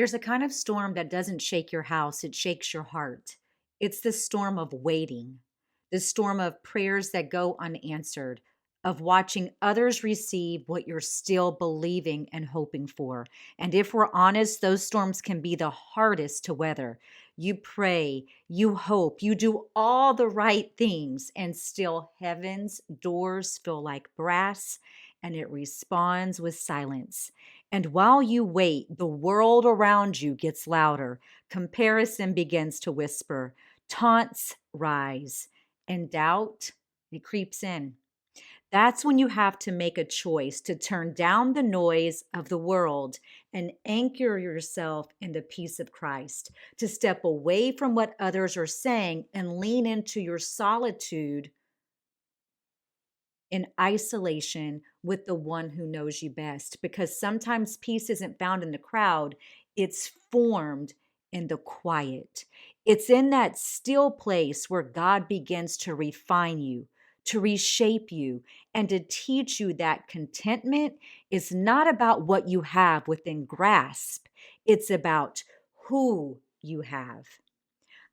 There's a kind of storm that doesn't shake your house, it shakes your heart. It's the storm of waiting, the storm of prayers that go unanswered, of watching others receive what you're still believing and hoping for. And if we're honest, those storms can be the hardest to weather. You pray, you hope, you do all the right things, and still heaven's doors feel like brass and it responds with silence. And while you wait, the world around you gets louder. Comparison begins to whisper. Taunts rise. And doubt, it creeps in. That's when you have to make a choice to turn down the noise of the world and anchor yourself in the peace of Christ, to step away from what others are saying and lean into your solitude in isolation with the one who knows you best. Because sometimes peace isn't found in the crowd, it's formed in the quiet. It's in that still place where God begins to refine you, to reshape you, and to teach you that contentment is not about what you have within grasp, it's about who you have.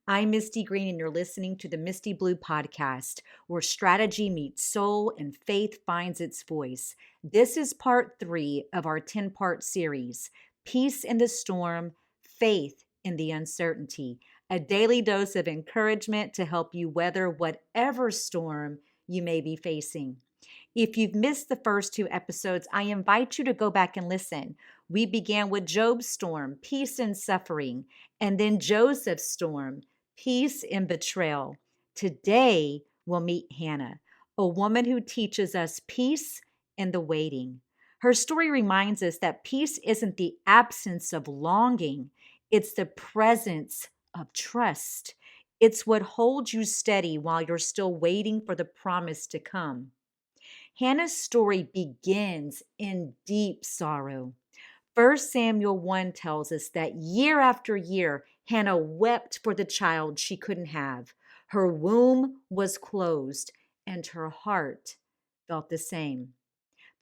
I'm Misty Green, and you're listening to the Misti Blue podcast, where strategy meets soul and faith finds its voice. This is part 3 of our 10-part series, Peace in the Storm, Faith in the Uncertainty, a daily dose of encouragement to help you weather whatever storm you may be facing. If you've missed the first 2 episodes, I invite you to go back and listen. We began with Job's storm, peace in suffering, and then Joseph's storm, peace in betrayal. Today, we'll meet Hannah, a woman who teaches us peace in the waiting. Her story reminds us that peace isn't the absence of longing, it's the presence of trust. It's what holds you steady while you're still waiting for the promise to come. Hannah's story begins in deep sorrow. 1 Samuel 1 tells us that year after year, Hannah wept for the child she couldn't have. Her womb was closed, and her heart felt the same.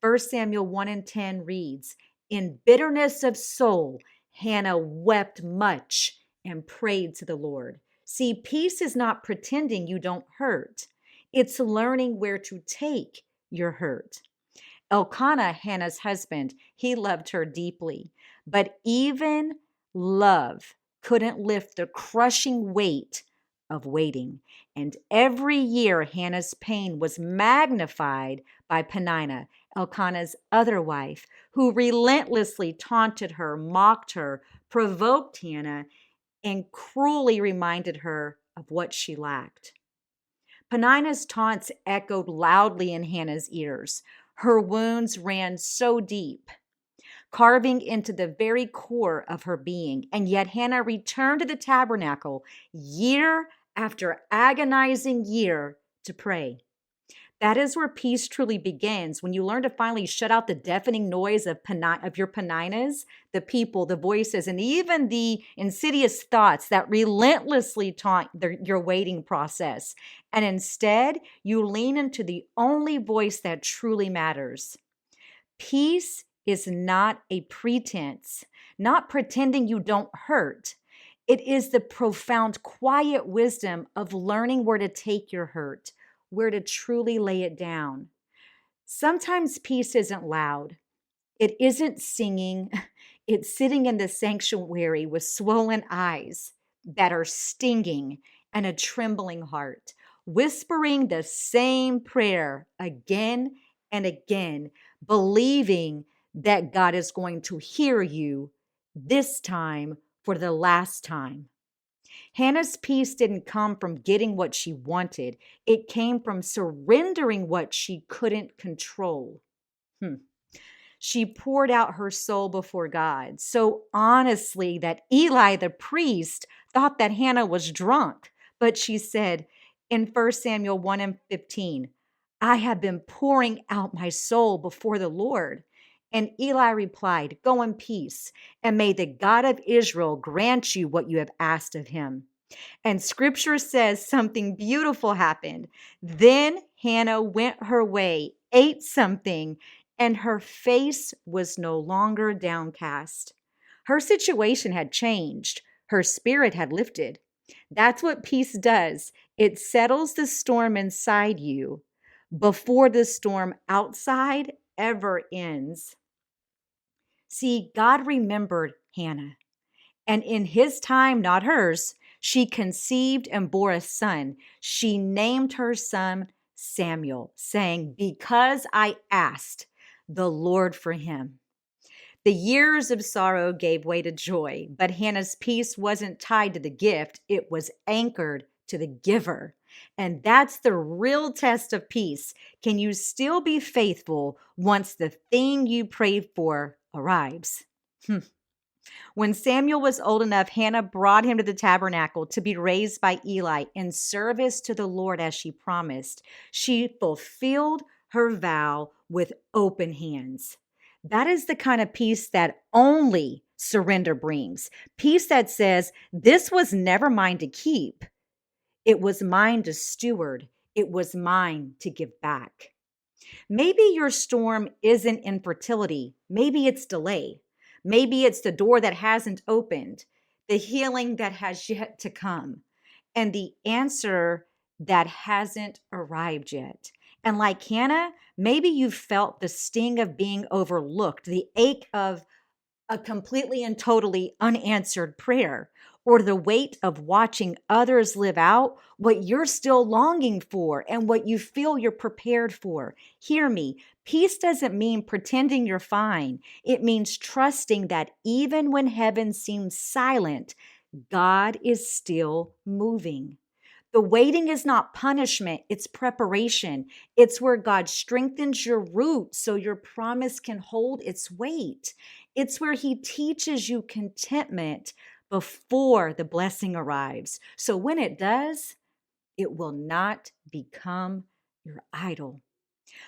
1 Samuel 1 and 10 reads, "In bitterness of soul, Hannah wept much and prayed to the Lord." See, peace is not pretending you don't hurt. It's learning where to take your hurt. Elkanah, Hannah's husband, he loved her deeply, but even love couldn't lift the crushing weight of waiting. And every year, Hannah's pain was magnified by Peninnah, Elkanah's other wife, who relentlessly taunted her, mocked her, provoked Hannah, and cruelly reminded her of what she lacked. Peninnah's taunts echoed loudly in Hannah's ears. Her wounds ran so deep, carving into the very core of her being. And yet Hannah returned to the tabernacle year after agonizing year to pray. That is where peace truly begins, when you learn to finally shut out the deafening noise of your Peninnahs, the people, the voices, and even the insidious thoughts that relentlessly taunt your waiting process. And instead, you lean into the only voice that truly matters. Peace is not a pretense, not pretending you don't hurt. It is the profound, quiet wisdom of learning where to take your hurt, where to truly lay it down. Sometimes peace isn't loud. It isn't singing. It's sitting in the sanctuary with swollen eyes that are stinging and a trembling heart, whispering the same prayer again and again, believing that God is going to hear you this time for the last time. Hannah's peace didn't come from getting what she wanted. It came from surrendering what she couldn't control. She poured out her soul before God so honestly that Eli, the priest, thought that Hannah was drunk. But she said in 1 Samuel 1 and 15, "I have been pouring out my soul before the Lord." And Eli replied, "Go in peace, and may the God of Israel grant you what you have asked of him." And scripture says something beautiful happened. Then Hannah went her way, ate something, and her face was no longer downcast. Her situation had changed. Her spirit had lifted. That's what peace does. It settles the storm inside you before the storm outside ever ends. See, God remembered Hannah, and in his time, not hers, she conceived and bore a son. She named her son Samuel, saying, "Because I asked the Lord for him." The years of sorrow gave way to joy, but Hannah's peace wasn't tied to the gift, it was anchored to the giver. And that's the real test of peace. Can you still be faithful once the thing you prayed for arrives? When Samuel was old enough, Hannah brought him to the tabernacle to be raised by Eli in service to the Lord as she promised. She fulfilled her vow with open hands. That is the kind of peace that only surrender brings. Peace that says, this was never mine to keep. It was mine to steward. It was mine to give back. Maybe your storm isn't infertility. Maybe it's delay. Maybe it's the door that hasn't opened, the healing that has yet to come, and the answer that hasn't arrived yet. And like Hannah, maybe you've felt the sting of being overlooked, the ache of a completely and totally unanswered prayer, or the weight of watching others live out what you're still longing for and what you feel you're prepared for. Hear me. Peace doesn't mean pretending you're fine. It means trusting that even when heaven seems silent, God is still moving. The waiting is not punishment, it's preparation. It's where God strengthens your root so your promise can hold its weight. It's where He teaches you contentment before the blessing arrives. So when it does, it will not become your idol.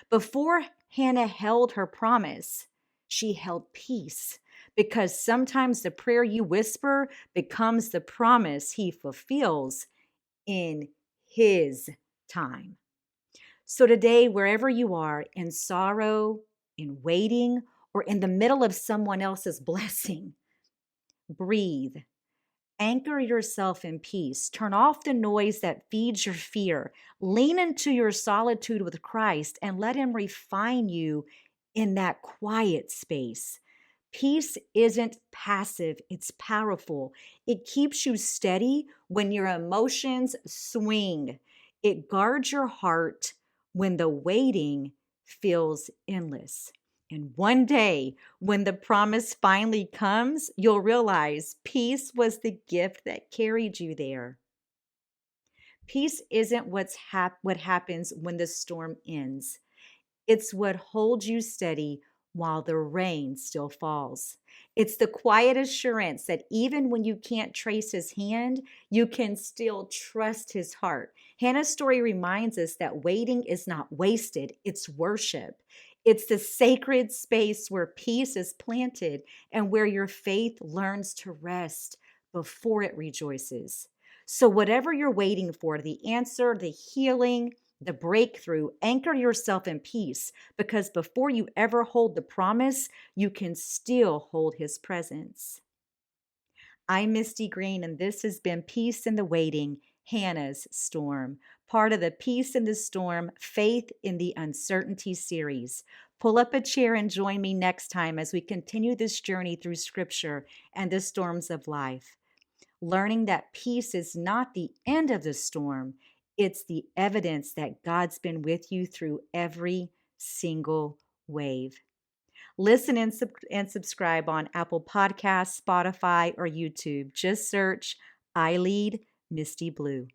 Before Hannah held her promise, she held peace, because sometimes the prayer you whisper becomes the promise He fulfills in His time. So today, wherever you are, in sorrow, in waiting, or in the middle of someone else's blessing, breathe. Anchor yourself in peace. Turn off the noise that feeds your fear. Lean into your solitude with Christ and let Him refine you in that quiet space. Peace isn't passive, it's powerful. It keeps you steady when your emotions swing. It guards your heart when the waiting feels endless. And one day, when the promise finally comes, you'll realize peace was the gift that carried you there. Peace isn't what happens when the storm ends. It's what holds you steady while the rain still falls. It's the quiet assurance that even when you can't trace His hand, you can still trust His heart. Hannah's story reminds us that waiting is not wasted, it's worship. It's the sacred space where peace is planted and where your faith learns to rest before it rejoices. So, whatever you're waiting for, the answer, the healing, the breakthrough, anchor yourself in peace, because before you ever hold the promise, you can still hold His presence. I'm Misty Green, and this has been Peace in the Waiting, Hannah's Storm, part of the Peace in the Storm, Faith in the Uncertainty series. Pull up a chair and join me next time as we continue this journey through Scripture and the storms of life. Learning that peace is not the end of the storm, it's the evidence that God's been with you through every single wave. Listen and subscribe on Apple Podcasts, Spotify, or YouTube. Just search iLEAD Misti Blue.